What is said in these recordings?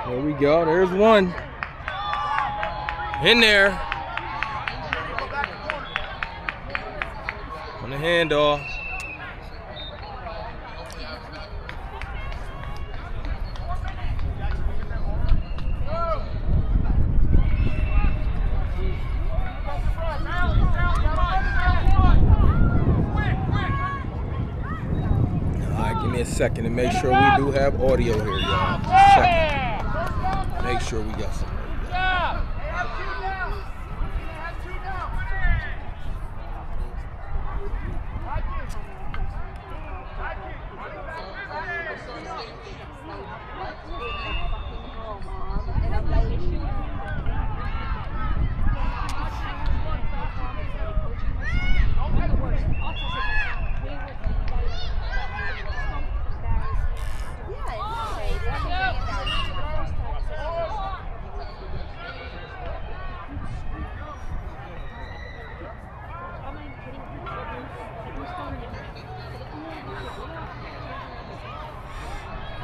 There we go. There's one. In there. On the handoff. Give me a second to make sure we do have audio here, y'all. Second. Make sure we got some audio.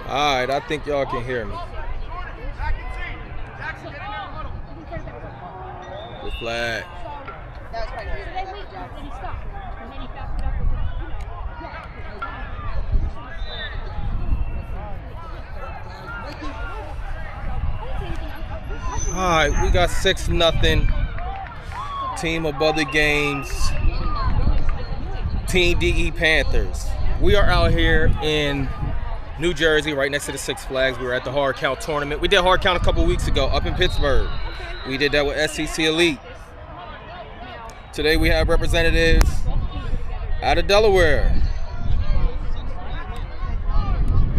All right, I think y'all can hear me. Good flag. All right, we got 6-0. Team above the games. Team DE Panthers. We are out here in New Jersey, right next to the Six Flags. We were at the hard count tournament. We did hard count a couple weeks ago up in Pittsburgh. We did that with SEC Elite. Today we have representatives out of Delaware.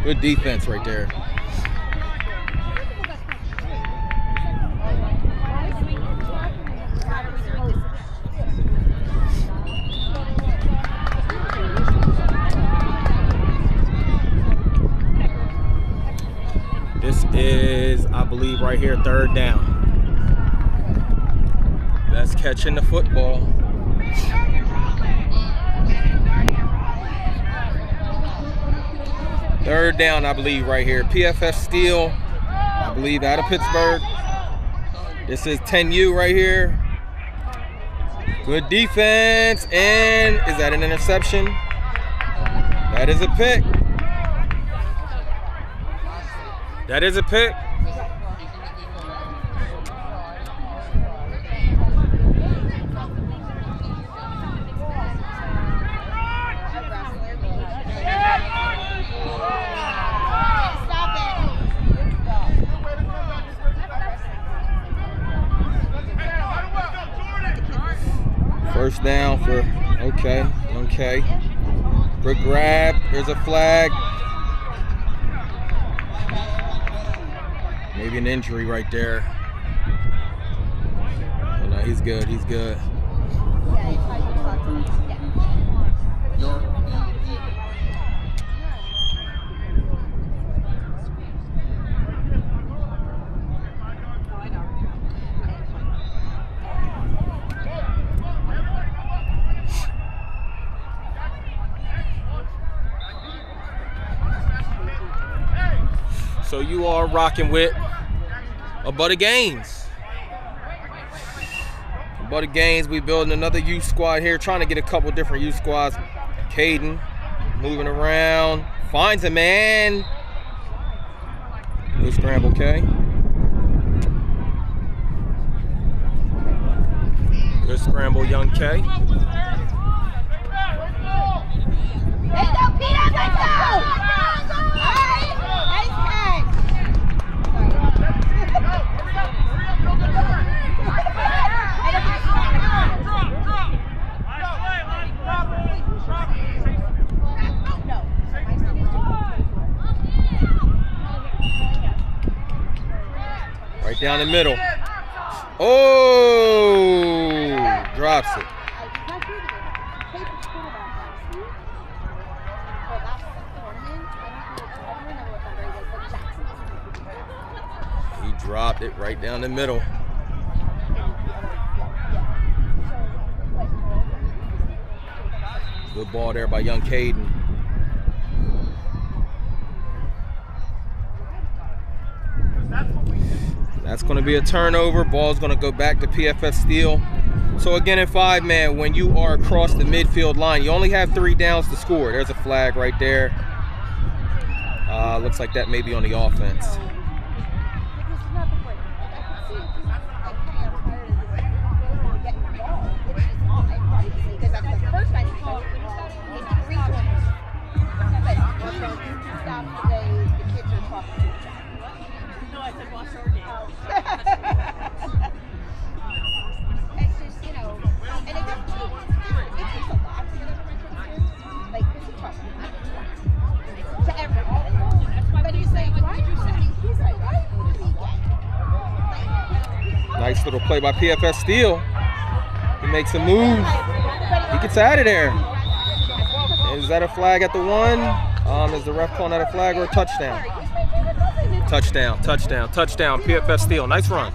Good defense right there. This is, I believe, right here, 3rd down. Best catch in the football. Third down, I believe, right here. PFF Steel, I believe, out of Pittsburgh. This is 10U right here. Good defense, and is that an interception? That is a pick. That is a pick. First down for, okay. Good grab, there's a flag. Maybe an injury right there. Oh, no, he's good, he's good. So you are rocking with Above the Games. Above the Games, we building another youth squad here, trying to get a couple different youth squads. Caden moving around, finds a man. Good scramble, K. Good scramble, young K. Let's go, Peter, let's go! Right down the middle. Oh, drops it. He dropped it right down the middle. Good ball there by young Caden. That's That's going to be a turnover. Ball's going to go back to PFF Steel. So again, in 5-man, when you are across the midfield line, you only have 3 downs to score. There's a flag right there. Looks like that may be on the offense. Nice little play by PFF Steel. He makes a move. He gets out of there. Is that a flag at the 1? Is the ref calling that a flag or a touchdown? Touchdown, touchdown, touchdown. PFF Steel. Nice run.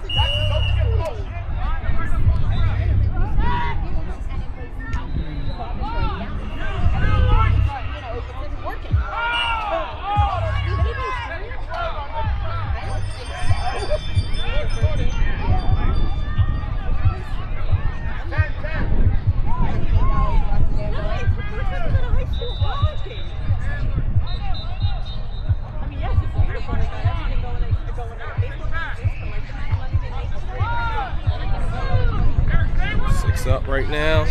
Up right now.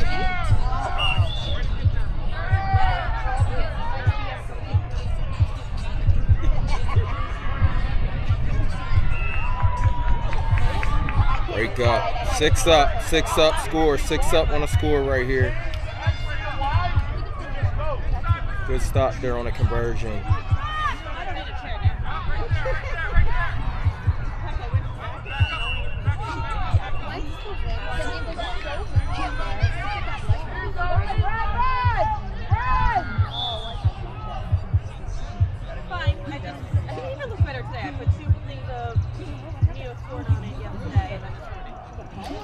Break up. 6 up. 6 up. Score. 6 up on a score right here. Good stop there on a conversion.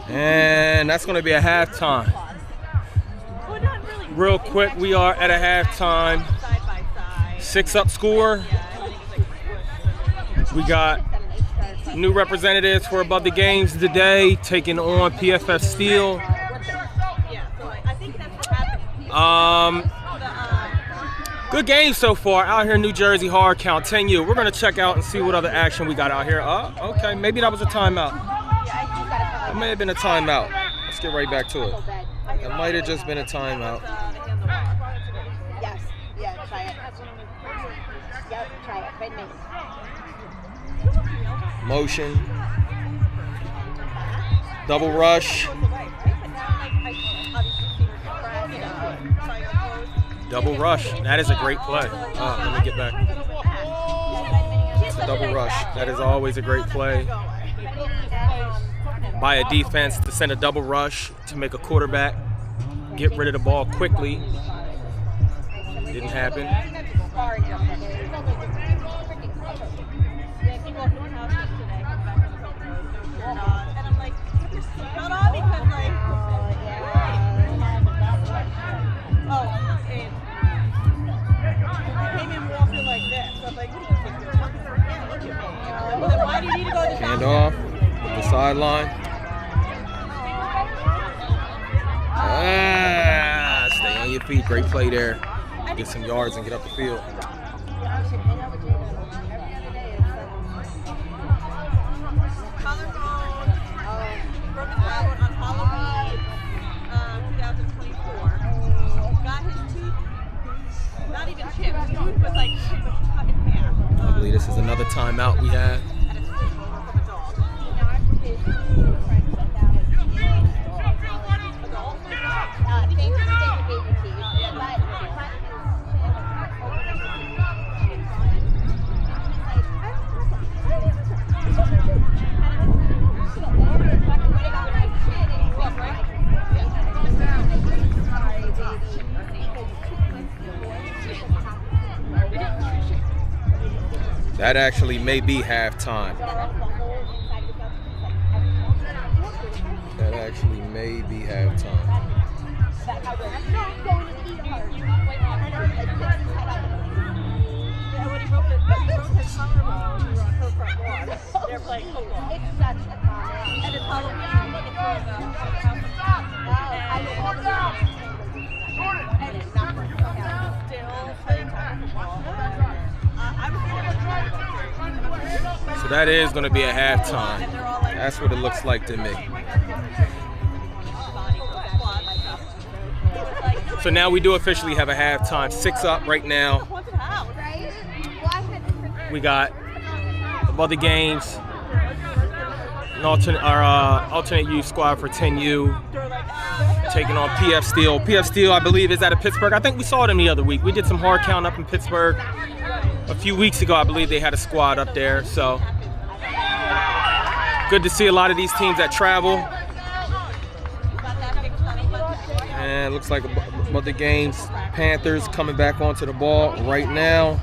And that's going to be a halftime. Real quick, we are at a halftime. 6 up score. We got new representatives for Above the Games today, taking on PFF Steel. Good game so far out here in New Jersey, hard count, 10U. We're going to check out and see what other action we got out here. Okay, maybe that was a timeout. It may have been a timeout. Let's get right back to it. It might have just been a timeout. Yes. Yeah, try it. Yep, try it. Right now. Motion. Double rush. Double rush. That is a great play. Let me get back. It's a double rush. That is always a great play by a defense to send a double rush to make a quarterback get rid of the ball quickly. Didn't happen. Hand off the sideline. Stay on your feet. Great play there. Get some yards and get up the field. Collarbone, broken collarbone on Halloween 2024. Got his tooth, not even chipped. His tooth was like cut in half. I believe this is another timeout we have. At a school from a dog. That actually may be halftime. That actually may be halftime. When he broke his collarbone, front lawn. They're playing football. It's such a common. And it's Halloween. It's for the and it's not for still playing football. I was So that is going to be a halftime. That's what it looks like to me. So now we do officially have a halftime. 6 up right now. We got other games. An alternate youth squad for 10U taking on PF Steel. PF Steel, I believe, is out of Pittsburgh. I think we saw them the other week. We did some hard count up in Pittsburgh a few weeks ago. I believe they had a squad up there. So good to see a lot of these teams that travel. And it looks like other games. Panthers coming back onto the ball right now.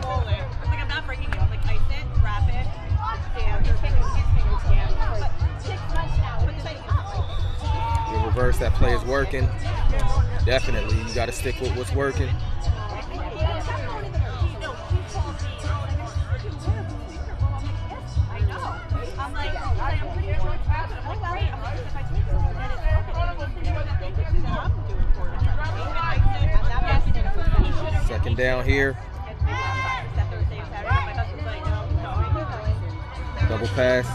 Reverse, that play is working. Definitely, you got to stick with what's working. Second down here. Double pass.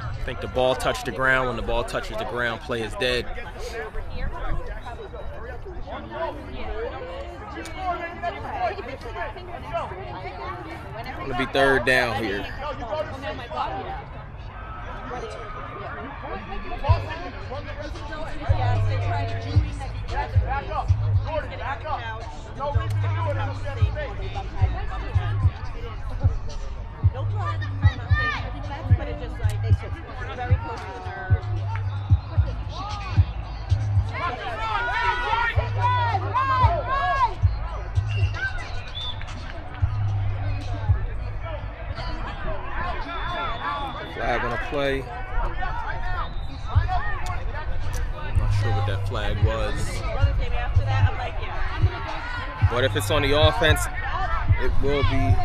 I think the ball touched the ground. When the ball touches the ground, play is dead. Going to be third down here. Flag on a play. I'm not sure what that flag was. But if it's on the offense, it will be.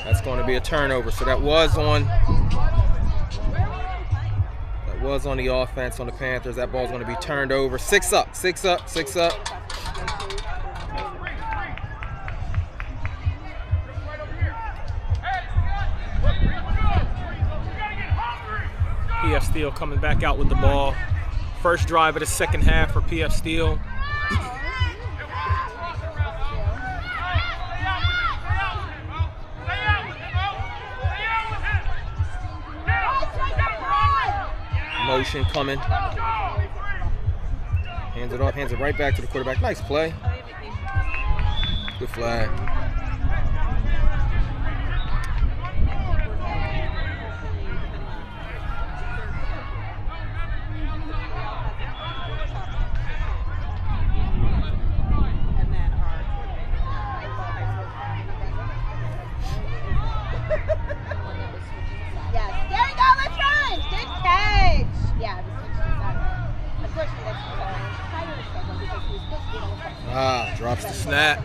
That's going to be a turnover. So that was on the offense on the Panthers. That ball's going to be turned over. 6 up, 6 up, 6 up. PF Steel coming back out with the ball. First drive of the second half for PF Steel. Motion coming. Hands it off, hands it right back to the quarterback. Nice play. Good flag. Drops the snap.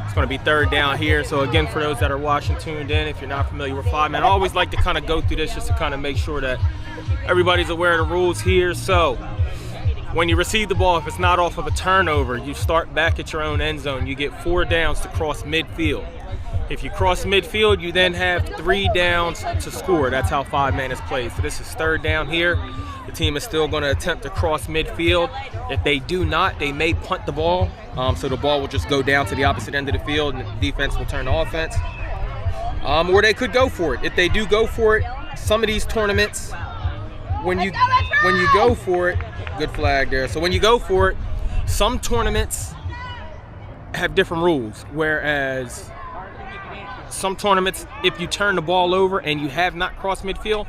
It's going to be third down here. So again, for those that are watching tuned in, if you're not familiar with 5-man, I always like to kind of go through this just to kind of make sure that everybody's aware of the rules here. So when you receive the ball, if it's not off of a turnover, you start back at your own end zone. You get 4 downs to cross midfield. If you cross midfield, you then have 3 downs to score. That's how 5-man is played. So this is third down here. The team is still going to attempt to cross midfield. If they do not, they may punt the ball. So the ball will just go down to the opposite end of the field, and the defense will turn to offense. Or they could go for it. If they do go for it, some of these tournaments, when you go for it, good flag there. So when you go for it, some tournaments have different rules, whereas some tournaments, if you turn the ball over and you have not crossed midfield,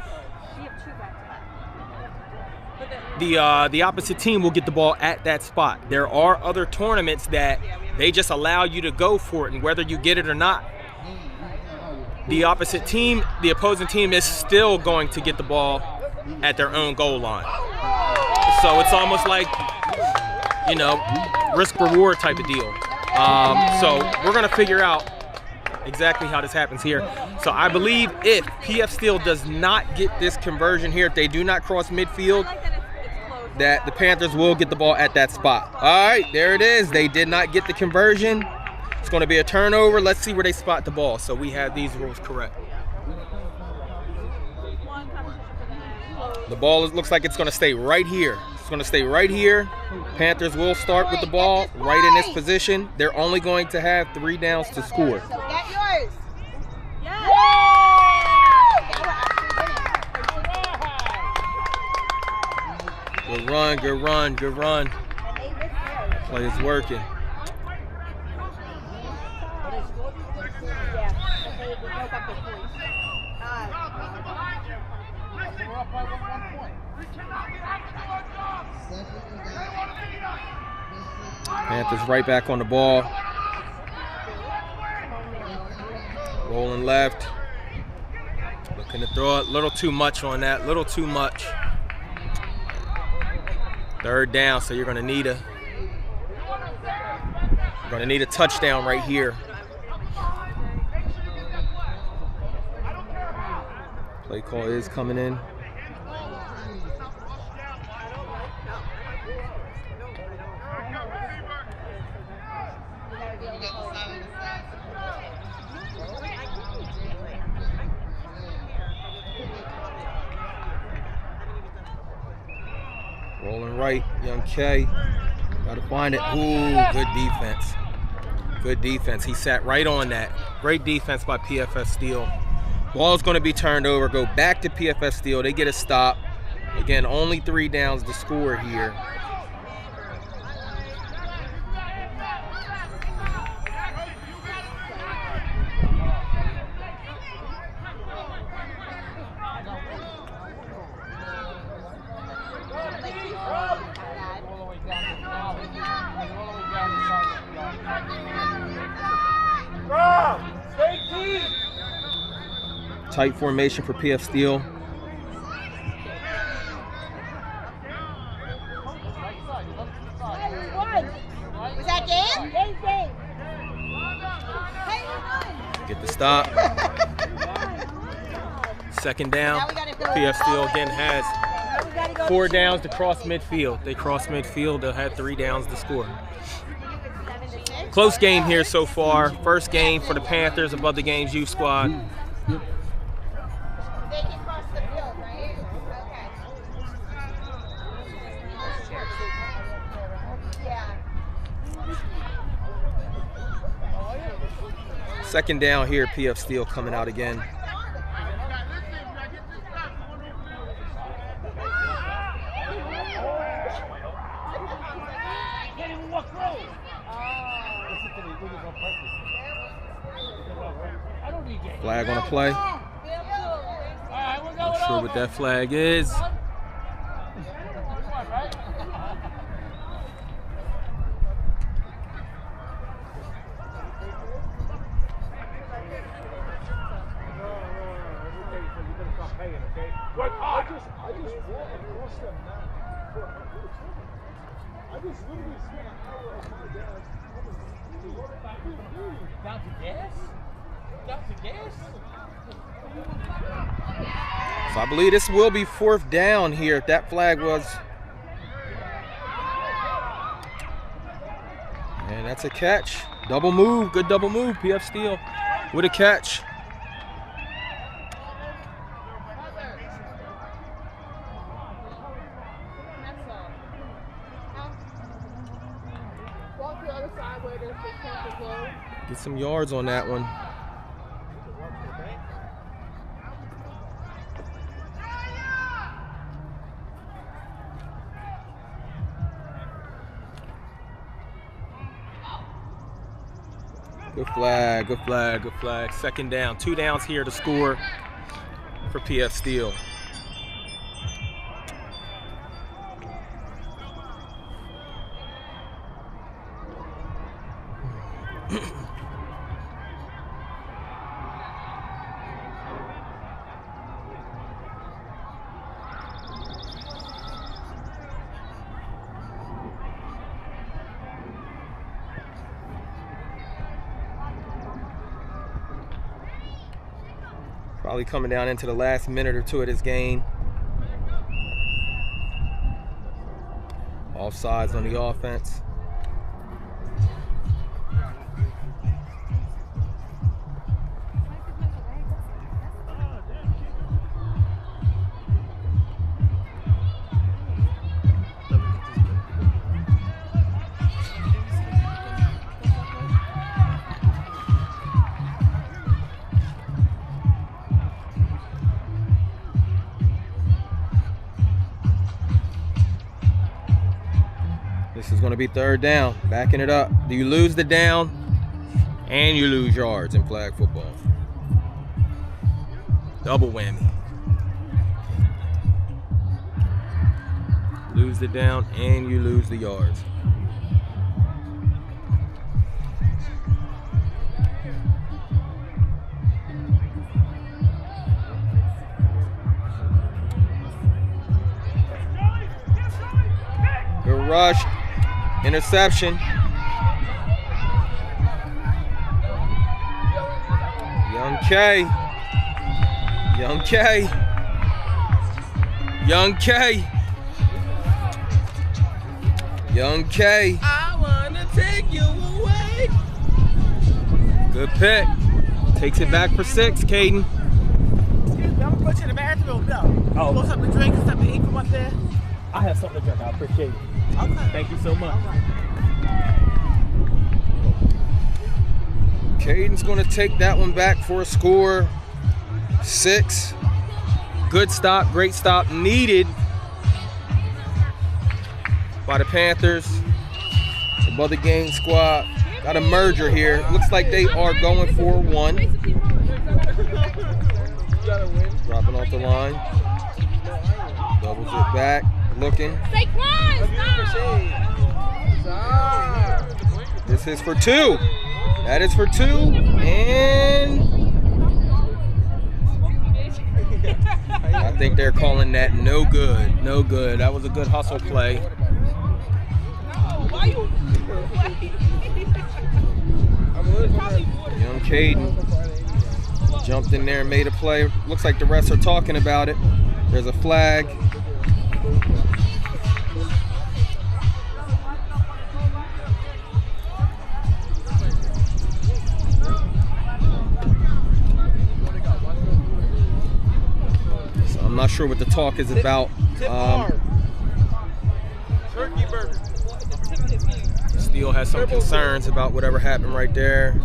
the opposite team will get the ball at that spot. There are other tournaments that they just allow you to go for it, and whether you get it or not, the opposite team, the opposing team is still going to get the ball at their own goal line. So it's almost like, you know, risk-reward type of deal. So we're going to figure out exactly how this happens here. So I believe if PF Steel does not get this conversion here, if they do not cross midfield, that the Panthers will get the ball at that spot. All right, there it is. They did not get the conversion. It's going to be a turnover. Let's see where they spot the ball. So we have these rules correct. The ball looks like it's going to stay right here. It's going to stay right here. Panthers will start with the ball right in this position. They're only going to have 3 downs to score. So get yours. Good run, good run, good run. Play is working. Panthers right back on the ball. Rolling left. Looking to throw it. A little too much on that. Little too much. 3rd down, so you're going to need a touchdown right here. Play call is coming in. Rolling right, young K. Got to find it. Ooh, good defense. Good defense. He sat right on that. Great defense by PFS Steel. Ball's going to be turned over. Go back to PFS Steel. They get a stop. Again, only 3 downs to score here. Tight formation for PF Steel. Was that game? Get the stop. 2nd down. PF Steel again has 4 downs to cross midfield. They cross midfield, they'll have 3 downs to score. Close game here so far. First game for the Panthers above the game's youth squad. They can cross the field, right? Okay. Yeah. 2nd down here, PF Steel coming out again. Flag on a play. Not sure what that flag is. So I believe this will be 4th down here if that flag was. And that's a catch. Double move, good double move. PF Steel with a catch. Get some yards on that one. Good flag, good flag, good flag. 2nd down. 2 downs here to score for PF Steel. Probably coming down into the last minute or two of this game. Offsides on the offense. This is going to be third down. Backing it up. Do you lose the down and you lose yards in flag football? Double whammy. Lose the down and you lose the yards. Good rush. Interception. Young K. Young K. Young K. Young K. I wanna take you away. Good pick. Takes it back for 6, Caden. Excuse me, I'm gonna put you in the bathroom. No. Oh. You want something to drink and something to eat from up there? I have something to drink. I appreciate it. Okay. Thank you so much. Caden's going to take that one back for a score. 6. Good stop, great stop, needed by the Panthers. The Mother Gang squad got a merger here. Looks like they are going for 1. Dropping off the line. Doubles it back, looking. This is for 2. That is for 2. And I think they're calling that no good. No good. That was a good hustle play. Young Caden jumped in there and made a play. Looks like the refs are talking about it. There's a flag. So I'm not sure what the talk is about. Steele has some concerns about whatever happened right there.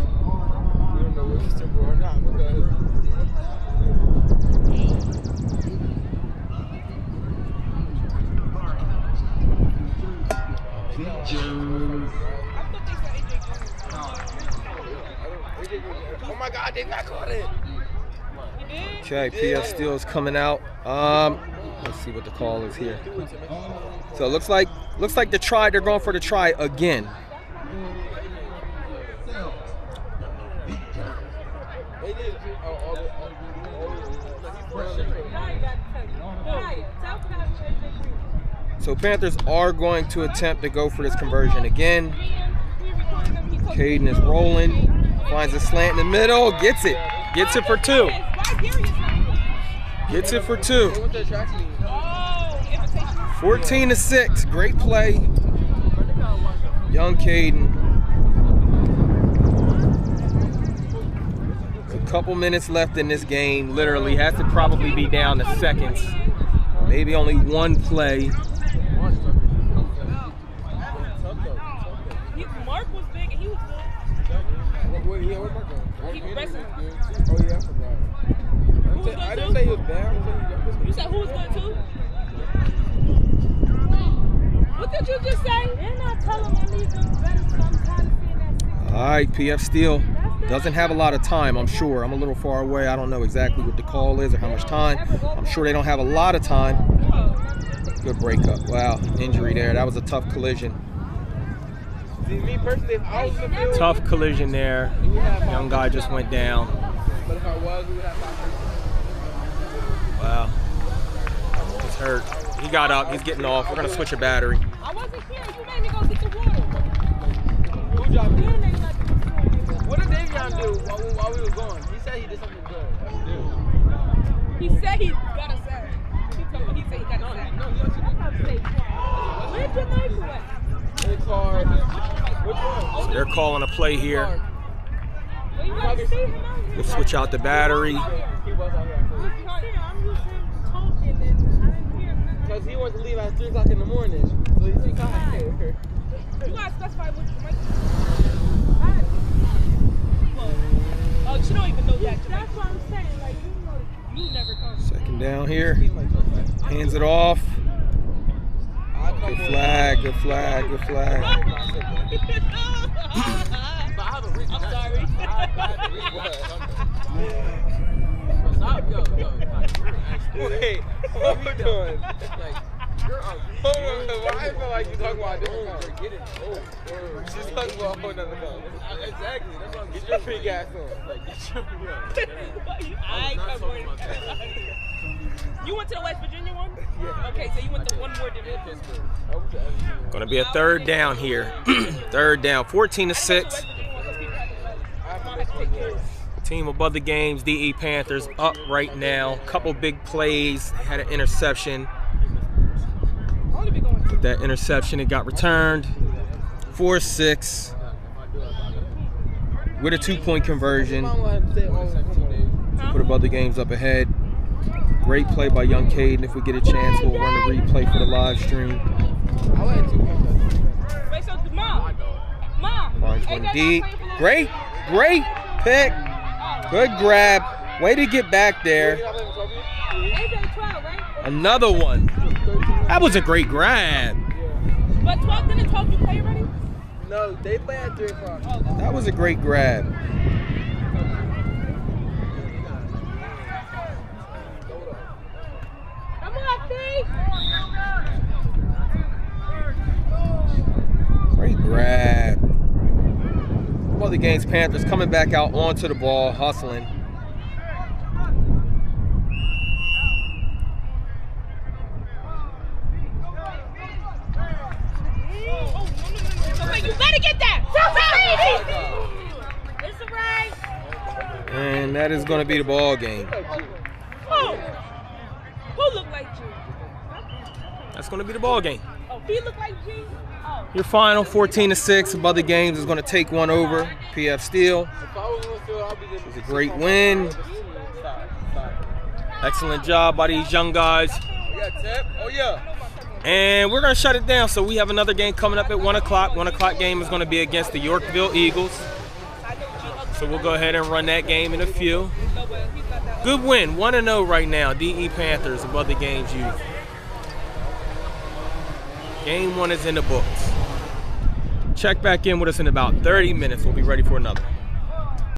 Oh my God, they got caught it. Okay, PF Steele's coming out. Let's see what the call is here. So it looks like the try. They're going for the try again. So Panthers are going to attempt to go for this conversion again. Caden is rolling, finds a slant in the middle, gets it for 2. Gets it for 2. 14-6, great play. Young Caden. A couple minutes left in this game. Literally has to probably be down to seconds. Maybe only one play. Mark was big and he was good. He was wrestling. Oh yeah, I forgot. I didn't say he was bad. You said who was good too? What did you just say? They're not telling me these better sometimes. All right, PF Steele doesn't have a lot of time, I'm sure. I'm a little far away. I don't know exactly what the call is or how much time. I'm sure they don't have a lot of time. Good breakup. Wow, injury there. That was a tough collision. See, me personally, if I was in the field, Tough collision there. Young guy just went down. but if I was, we would have 5 Wow. He's hurt. He got up. He's getting off. We're going to switch a battery. I wasn't here. You made me go get the water. Who dropped me? Then they let me. What did Davion do while we were going? He said he did something good. What did he do? He said he got a sack. He said he got a sack. No, he actually didn't. Where's your knife at? In the car. Which one? So they're calling a play here. Well, you gotta see him out here. We'll switch out the battery. He was out here. I'm just talking and I didn't hear nothing. Because he wants to leave at 3 o'clock in the morning. So he's inside. You gotta specify what the mic. Oh, you don't even know that. That's what I'm saying. Like, you never come. Second down here. Hands it off. Good flag, good flag, good flag. I'm sorry. Stop, yo. Wait, what are we doing? Hold on, why I feel like you talking about a different car? She's talking about a whole nother car. Exactly, that's what I'm getting your free gas on. Like, get your I ain't covering. You went to the West Virginia one? Yeah. Okay, so you went to one more than Pittsburgh. Gonna be a third down here. Third down, 14-6. Team above the games, DE Panthers up right now. Couple big plays. They had an interception. With that interception, it got returned. 4-6. With a 2-point conversion. Put above the games up ahead. Great play by young Caden. If we get a chance, we'll run a replay for the live stream. Wait, so Mom. Orange one D. Great pick. Good grab. Way to get back there. Another one. That was a great grab. But 12 didn't 12 you play already? No, they play at 3 o'clock. That was a great grab. Come on, Steve. Great grab. Well, the game's Panthers coming back out onto the ball, hustling. You better get that. It's right. And that is going to be the ball game. Oh. Who looked like G? That's going to be the ball game. Oh, he looked like G? Oh. Your final 14-6. Above the games is going to take one over. PF Steel. It was a great win. Excellent job by these young guys. Oh, yeah. And we're going to shut it down. So we have another game coming up at 1 o'clock. 1 o'clock game is going to be against the Yorkville Eagles. So we'll go ahead and run that game in a few. Good win. 1-0 right now. DE Panthers above the games youth. Game 1 is in the books. Check back in with us in about 30 minutes. We'll be ready for another.